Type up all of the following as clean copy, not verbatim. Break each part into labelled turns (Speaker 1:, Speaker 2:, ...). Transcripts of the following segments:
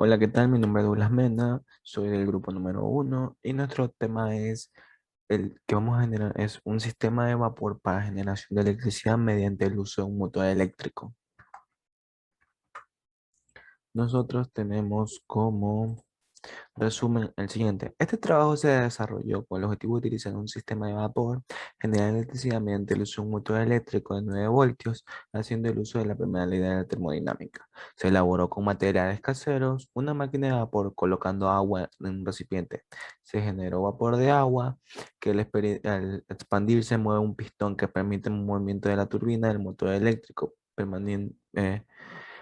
Speaker 1: Hola, ¿qué tal? Mi nombre es Douglas Mena, soy del grupo número uno y nuestro tema es el que vamos a generar es un sistema de vapor para generación de electricidad mediante el uso de un motor eléctrico. Nosotros tenemos como resumen el siguiente. Este trabajo se desarrolló con el objetivo de utilizar un sistema de vapor, generar electricidad mediante el uso de un motor eléctrico de 9 voltios, haciendo el uso de la primera ley de la termodinámica. Se elaboró con materiales caseros, una máquina de vapor colocando agua en un recipiente. Se generó vapor de agua que al expandirse mueve un pistón que permite un movimiento de la turbina del motor eléctrico,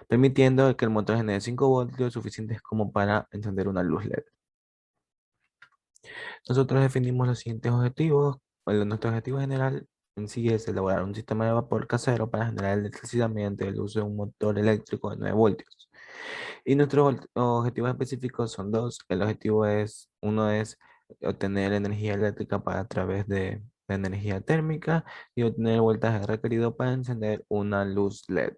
Speaker 1: permitiendo que el motor genere 5 voltios suficientes como para encender una luz LED. Nosotros definimos los siguientes objetivos. Bueno, nuestro objetivo general en sí es elaborar un sistema de vapor casero para generar electricidad mediante el uso de un motor eléctrico de 9 voltios. Y nuestros objetivos específicos son dos. Uno es obtener energía eléctrica a través de energía térmica y obtener el voltaje requerido para encender una luz LED.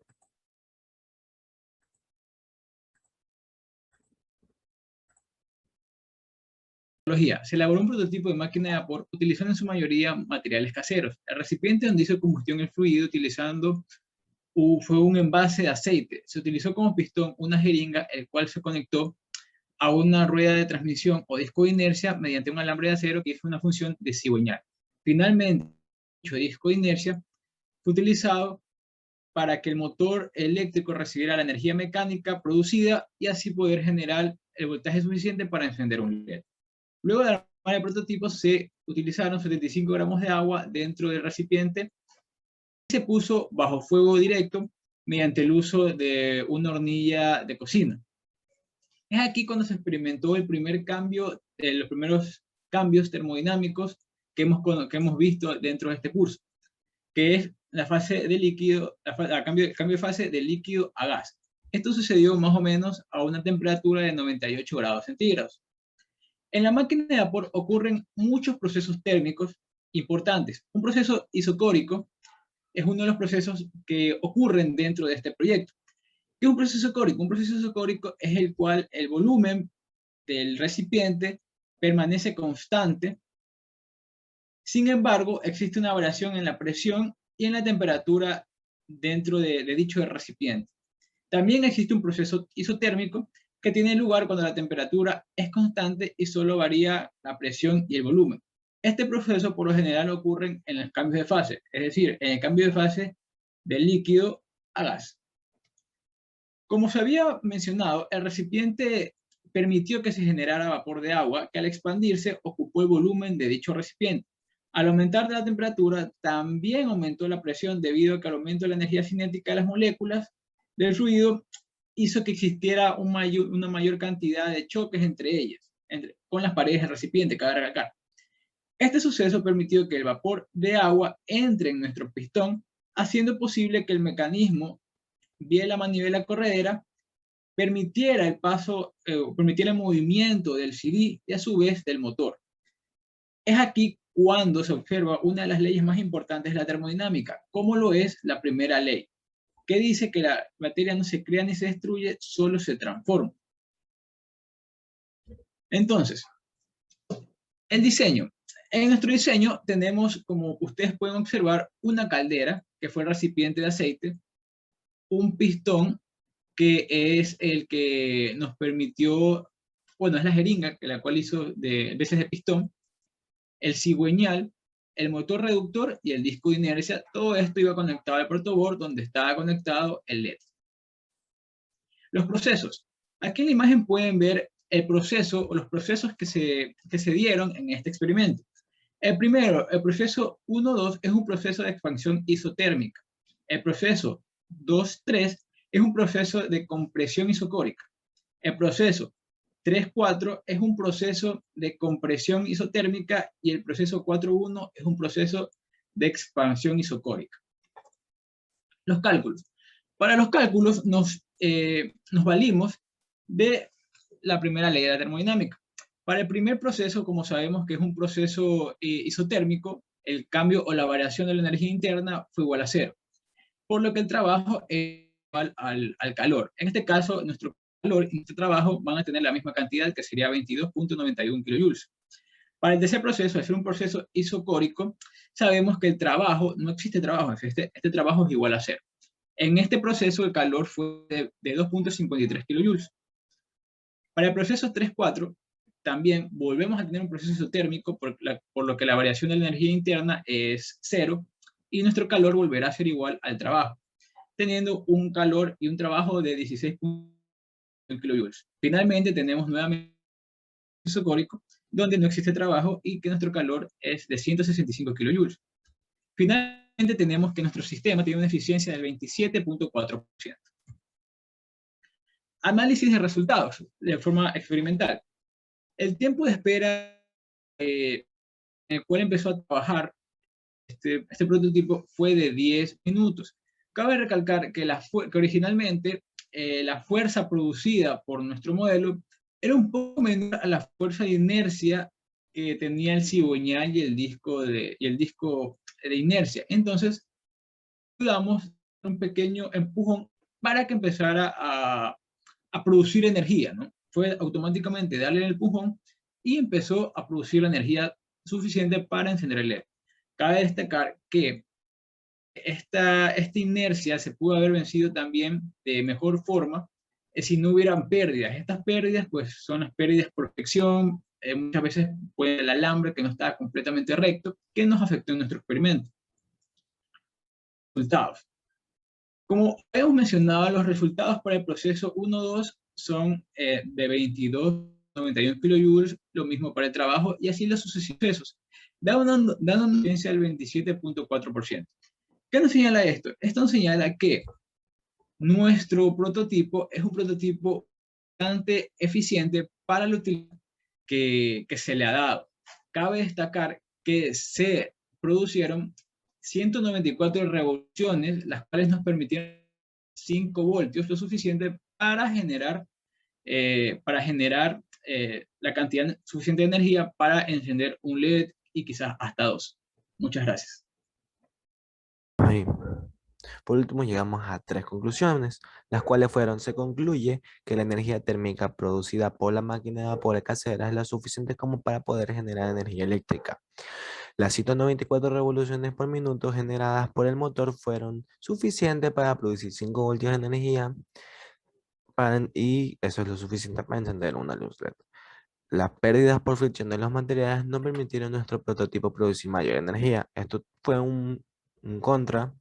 Speaker 2: Se elaboró un prototipo de máquina de vapor utilizando en su mayoría materiales caseros. El recipiente donde hizo combustión el fluido fue un envase de aceite. Se utilizó como pistón una jeringa, el cual se conectó a una rueda de transmisión o disco de inercia mediante un alambre de acero que hizo una función de cigüeñal. Finalmente, dicho disco de inercia fue utilizado para que el motor eléctrico recibiera la energía mecánica producida y así poder generar el voltaje suficiente para encender un LED. Luego de armar el prototipo se utilizaron 75 gramos de agua dentro del recipiente y se puso bajo fuego directo mediante el uso de una hornilla de cocina. Es aquí cuando se experimentó los primeros cambios termodinámicos que hemos visto dentro de este curso, que es la fase de líquido, cambio de fase de líquido a gas. Esto sucedió más o menos a una temperatura de 98 grados centígrados. En la máquina de vapor ocurren muchos procesos térmicos importantes. Un proceso isocórico es uno de los procesos que ocurren dentro de este proyecto. ¿Qué es un proceso isocórico? Un proceso isocórico es el cual el volumen del recipiente permanece constante. Sin embargo, existe una variación en la presión y en la temperatura dentro de dicho recipiente. También existe un proceso isotérmico que tiene lugar cuando la temperatura es constante y solo varía la presión y el volumen. Este proceso por lo general ocurre en los cambios de fase, es decir, en el cambio de fase del líquido a gas. Como se había mencionado, el recipiente permitió que se generara vapor de agua que al expandirse ocupó el volumen de dicho recipiente. Al aumentar la temperatura, también aumentó la presión debido a que el aumento de la energía cinética de las moléculas del fluido hizo que existiera una mayor cantidad de choques entre ellas, con las paredes del recipiente, cabe recalcar. Este suceso permitió que el vapor de agua entre en nuestro pistón, haciendo posible que el mecanismo vía la manivela corredera permitiera el movimiento del CD y a su vez del motor. Es aquí cuando se observa una de las leyes más importantes de la termodinámica, como lo es la primera ley, que dice que la materia no se crea ni se destruye, solo se transforma. Entonces, el diseño. En nuestro diseño tenemos, como ustedes pueden observar, una caldera, que fue el recipiente de aceite, un pistón, que es el que nos permitió, bueno, es la jeringa, la cual hizo de veces de pistón, el cigüeñal, el motor reductor y el disco de inercia. Todo esto iba conectado al protoboard donde estaba conectado el LED. Los procesos. Aquí en la imagen pueden ver el proceso o los procesos que se dieron en este experimento. El primero, el proceso 1-2 es un proceso de expansión isotérmica. El proceso 2-3 es un proceso de compresión isocórica. El proceso 3-4 es un proceso de compresión isotérmica y el proceso 4-1 es un proceso de expansión isocórica. Los cálculos. Para los cálculos nos valimos de la primera ley de la termodinámica. Para el primer proceso, como sabemos que es un proceso isotérmico, el cambio o la variación de la energía interna fue igual a cero, por lo que el trabajo es igual al calor. En este caso, nuestro calor y este trabajo van a tener la misma cantidad, que sería 22.91 kilojoules. Para el tercer proceso, al ser un proceso isocórico, sabemos que el trabajo, no existe trabajo, este trabajo es igual a cero. En este proceso el calor fue de 2.53 kilojoules. Para el proceso 3-4, también volvemos a tener un proceso isotérmico, por lo que la variación de la energía interna es cero, y nuestro calor volverá a ser igual al trabajo, teniendo un calor y un trabajo de 16.1 kilojoules. Finalmente tenemos nuevamente un isocórico, donde no existe trabajo y que nuestro calor es de 165 kilojoules. Finalmente tenemos que nuestro sistema tiene una eficiencia del 27.4%. Análisis de resultados de forma experimental. El tiempo de espera en el cual empezó a trabajar este prototipo fue de 10 minutos. Cabe recalcar que originalmente la fuerza producida por nuestro modelo era un poco menor a la fuerza de inercia que tenía el cigüeñal y el disco de inercia. Entonces, damos un pequeño empujón para que empezara a producir energía, ¿no? Fue automáticamente darle el empujón y empezó a producir la energía suficiente para encender el LED. Cabe destacar que esta inercia se pudo haber vencido también de mejor forma si no hubieran pérdidas. Estas pérdidas pues son las pérdidas por fricción, muchas veces fue el alambre que no estaba completamente recto, que nos afectó en nuestro experimento. Resultados. Como hemos mencionado, los resultados para el proceso 1-2 son de 22.91 kilojoules, lo mismo para el trabajo, y así los sucesivos, dando una eficiencia del 27.4%. ¿Qué nos señala esto? Esto nos señala que nuestro prototipo es un prototipo bastante eficiente para la utilidad que se le ha dado. Cabe destacar que se producieron 194 revoluciones, las cuales nos permitieron 5 voltios, lo suficiente para generar la cantidad suficiente de energía para encender un LED y quizás hasta 2. Muchas gracias.
Speaker 1: Ahí. Por último, llegamos a tres conclusiones, las cuales fueron: se concluye que la energía térmica producida por la máquina de vapor casera es la suficiente como para poder generar energía eléctrica. Las 194 revoluciones por minuto generadas por el motor fueron suficientes para producir 5 voltios de energía y eso es lo suficiente para encender una luz LED. Las pérdidas por fricción de los materiales no permitieron a nuestro prototipo producir mayor energía. Esto fue un contra.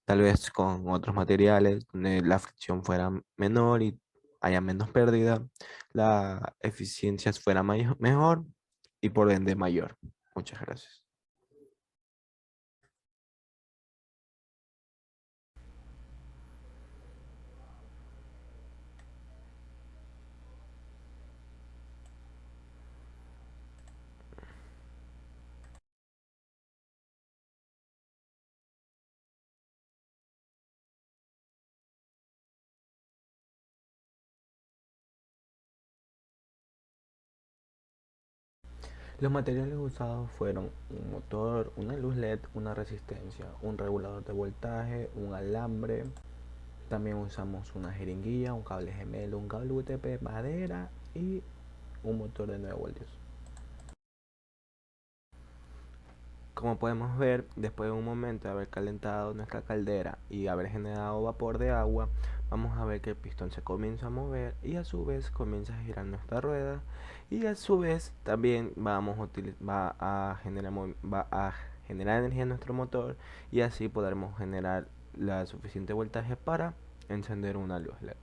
Speaker 1: Tal vez con otros materiales donde la fricción fuera menor y haya menos pérdida, la eficiencia fuera mejor y por ende mayor. Muchas gracias. Los materiales usados fueron un motor, una luz LED, una resistencia, un regulador de voltaje, un alambre. También usamos una jeringuilla, un cable gemelo, un cable UTP, madera y un motor de 9 voltios. Como podemos ver, después de un momento de haber calentado nuestra caldera y haber generado vapor de agua, vamos a ver que el pistón se comienza a mover y a su vez comienza a girar nuestra rueda y a su vez también va a generar energía en nuestro motor y así podremos generar la suficiente voltaje para encender una luz LED.